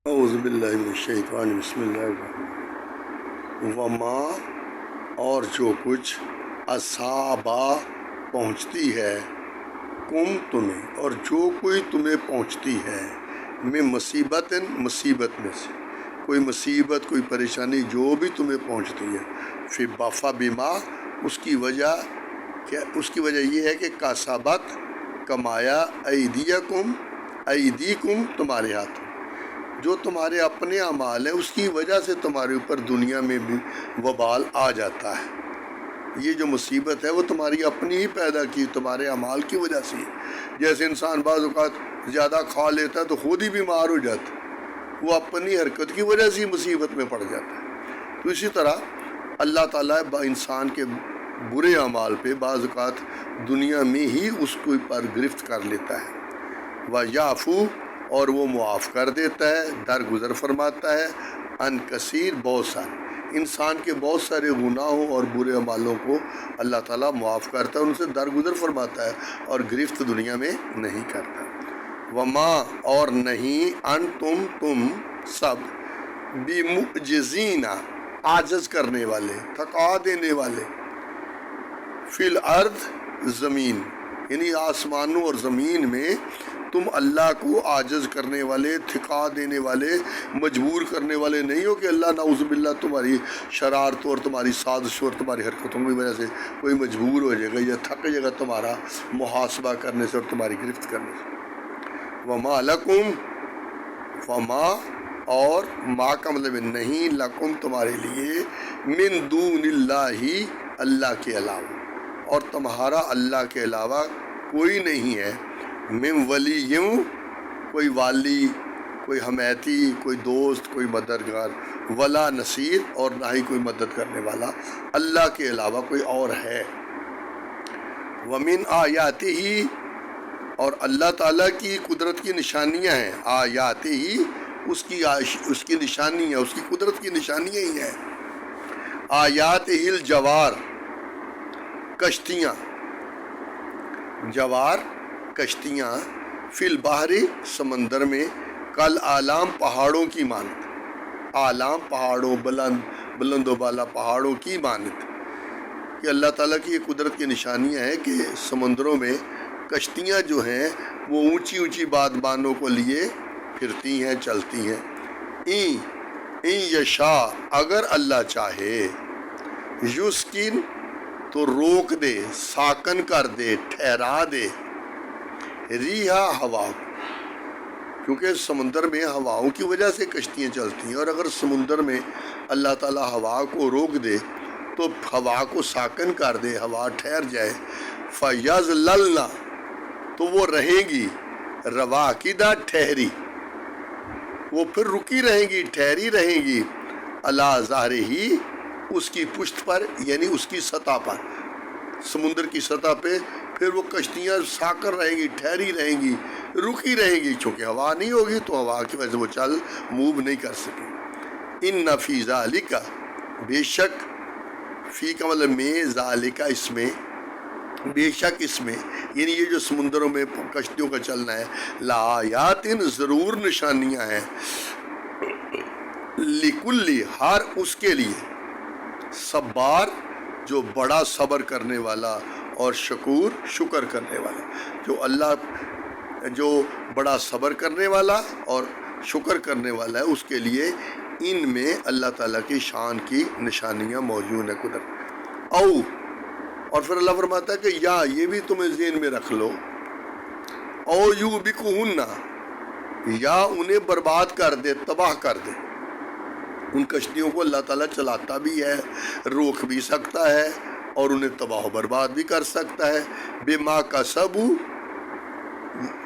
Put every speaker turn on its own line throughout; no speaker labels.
اعوذ باللہ من الشیطان بسم اللہ الرحمن وما اور جو کچھ اصابہ پہنچتی ہے کم تمہیں اور جو کوئی تمہیں پہنچتی ہے میں مصیبت میں سے کوئی مصیبت کوئی پریشانی جو بھی تمہیں پہنچتی ہے فی بافا بیما اس کی وجہ یہ ہے کہ کاسبت کمایا ایدیکم تمہارے ہاتھ جو تمہارے اپنے اعمال ہیں اس کی وجہ سے تمہارے اوپر دنیا میں بھی وبال آ جاتا ہے۔ یہ جو مصیبت ہے وہ تمہاری اپنی ہی پیدا کی تمہارے اعمال کی وجہ سے۔ جیسے انسان بعض اوقات زیادہ کھا لیتا ہے تو خود ہی بیمار ہو جاتا ہے، وہ اپنی حرکت کی وجہ سے ہی مصیبت میں پڑ جاتا ہے۔ تو اسی طرح اللہ تعالیٰ انسان کے برے اعمال پہ بعض اوقات دنیا میں ہی اس کو پر گرفت کر لیتا ہے۔ وَيَعْفُو اور وہ معاف کر دیتا ہے، درگزر فرماتا ہے، ان کثیر بہت سارے انسان کے بہت سارے گناہوں اور برے اعمالوں کو اللہ تعالیٰ معاف کرتا ہے، ان سے درگزر فرماتا ہے اور گرفت دنیا میں نہیں کرتا۔ وما اور نہیں ان تم سب بمعجزین عاجز کرنے والے، تھکا دینے والے، فی الارض زمین یعنی آسمانوں اور زمین میں تم اللہ کو عاجز کرنے والے، تھکا دینے والے، مجبور کرنے والے نہیں ہو کہ اللہ نعوذ باللہ تمہاری شرارتوں اور تمہاری سازشوں اور تمہاری حرکتوں کی وجہ سے کوئی مجبور ہو جائے گا یا تھک جائے گا تمہارا محاسبہ کرنے سے اور تمہاری گرفت کرنے سے۔ وما لکم وما اور ما کا مطلب نہیں لکم تمہارے لیے من دون اللہ اللہ کے علاوہ اور تمہارا اللہ کے علاوہ کوئی نہیں ہے، من ولی کوئی والی، کوئی حمیتی، کوئی دوست، کوئی مددگار، ولا نصیر اور نہ ہی کوئی مدد کرنے والا اللہ کے علاوہ کوئی اور ہے۔ ومن آیاتہ اور اللہ تعالیٰ کی قدرت کی نشانیاں ہیں، آیاتہ اس کی نشانیاں، اس کی قدرت کی نشانیاں ہی ہیں۔ آیاتہ الجوار کشتیاں، جوار کشتیاں، فی البحر سمندر میں، کل اعلام پہاڑوں کی مانند، اعلام پہاڑوں بلند و بالا پہاڑوں کی مانند، کہ اللہ تعالیٰ کی یہ قدرت کی نشانیاں ہیں کہ سمندروں میں کشتیاں جو ہیں وہ اونچی اونچی بادبانوں کو لیے پھرتی ہیں، چلتی ہیں۔ این یشاء اگر اللہ چاہے، یسکن تو روک دے، ساکن کر دے، ٹھہرا دے، ریحا ہوا، کیونکہ سمندر میں ہواؤں کی وجہ سے کشتیاں چلتی ہیں، اور اگر سمندر میں اللہ تعالیٰ ہوا کو روک دے تو ہوا کو ساکن کر دے، ہوا ٹھہر جائے، فَيَظْلَلْنَا تو وہ رہیں گی، رواقدہ ٹھہری، وہ پھر رکی رہیں گی، ٹھہری رہیں گی، علی ظہرہ اس کی پشت پر یعنی اس کی سطح پر، سمندر کی سطح پہ پھر وہ کشتیاں ساکن رہیں گی، ٹھہری رہیں گی، رکی رہیں گی، چونکہ ہوا نہیں ہوگی تو ہوا کی وجہ سے وہ موو نہیں کر سکیں۔ ان فی ذالک بے شک، فی کا مطلب میں، ذالک اس میں، بے شک اس میں یعنی یہ جو سمندروں میں کشتیوں کا چلنا ہے، لآیات ضرور نشانیاں ہیں، لکل ہر اس کے لیے، صبار جو بڑا صبر کرنے والا اور شکور شکر کرنے والا، جو اللہ جو بڑا صبر کرنے والا اور شکر کرنے والا ہے اس کے لیے ان میں اللہ تعالیٰ کی شان کی نشانیاں موجود ہیں قدرت۔ اور پھر اللہ فرماتا ہے کہ یا یہ بھی تمہیں ذہن میں رکھ لو، او یوبکہن یا انہیں برباد کر دے، تباہ کر دے، ان کشتیوں کو اللہ تعالیٰ چلاتا بھی ہے، روک بھی سکتا ہے اور انہیں تباہ و برباد بھی کر سکتا ہے، بما کسبوا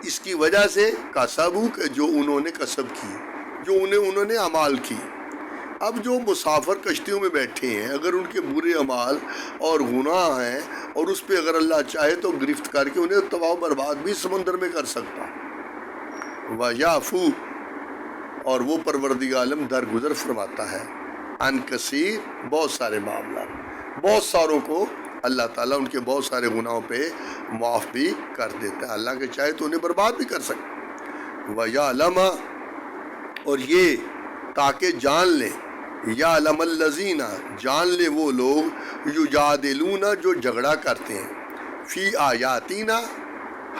اس کی وجہ سے، کسبوا جو انہوں نے کسب کی، جو انہوں نے اعمال کی۔ اب جو مسافر کشتیوں میں بیٹھے ہیں اگر ان کے برے اعمال اور گناہ ہیں اور اس پہ اگر اللہ چاہے تو گرفت کر کے انہیں تباہ و برباد بھی سمندر میں کر سکتا ہے۔ وَيَعْفُو اور وہ پروردگار عالم درگزر فرماتا ہے، ان کثیر بہت سارے معاملات، بہت ساروں کو اللہ تعالیٰ ان کے بہت سارے گناہوں پہ معاف بھی کر دیتا ہے، اللہ کے چاہے تو انہیں برباد بھی کر سکتا ہے۔ وَيَعْلَمَ اور یہ تاکہ جان لیں، یا علم الذین، جان لے وہ لوگ، یجادلون، جو جھگڑا کرتے ہیں، فی آیاتنا،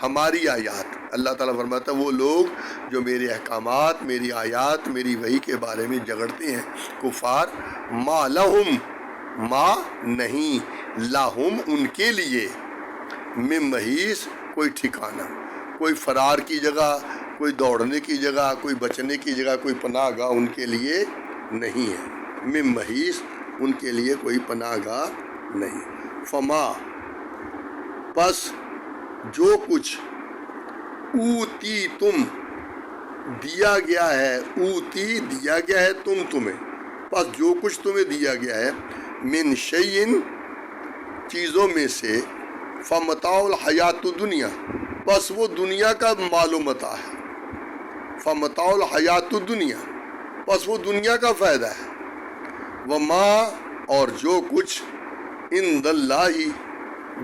ہماری آیات۔ اللہ تعالیٰ فرماتا ہے وہ لوگ جو میرے احکامات، میری آیات، میری وحی کے بارے میں جھگڑتے ہیں، کفار، ما لہم، ما نہیں، لہم ان کے لیے، من محیص، کوئی ٹھکانہ، کوئی فرار کی جگہ، کوئی دوڑنے کی جگہ، کوئی بچنے کی جگہ، کوئی پناہ گاہ ان کے لیے نہیں ہے، من محیص، ان کے لیے کوئی پناہ گاہ نہیں۔ فما، پس جو کچھ، اوتی تم، دیا گیا ہے، اوتی دیا گیا ہے تمہیں، پس جو کچھ تمہیں دیا گیا ہے، من شیئن، چیزوں میں سے، فمتاع الحیات الدنیا، بس وہ دنیا کا مال و متاع ہے، فمتاع الحیات الدنیا، بس وہ دنیا کا فائدہ ہے، وما، اور جو کچھ، عند اللہ،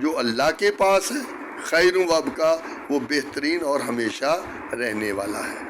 جو اللہ کے پاس ہے، خیر و ابقا، وہ بہترین اور ہمیشہ رہنے والا ہے۔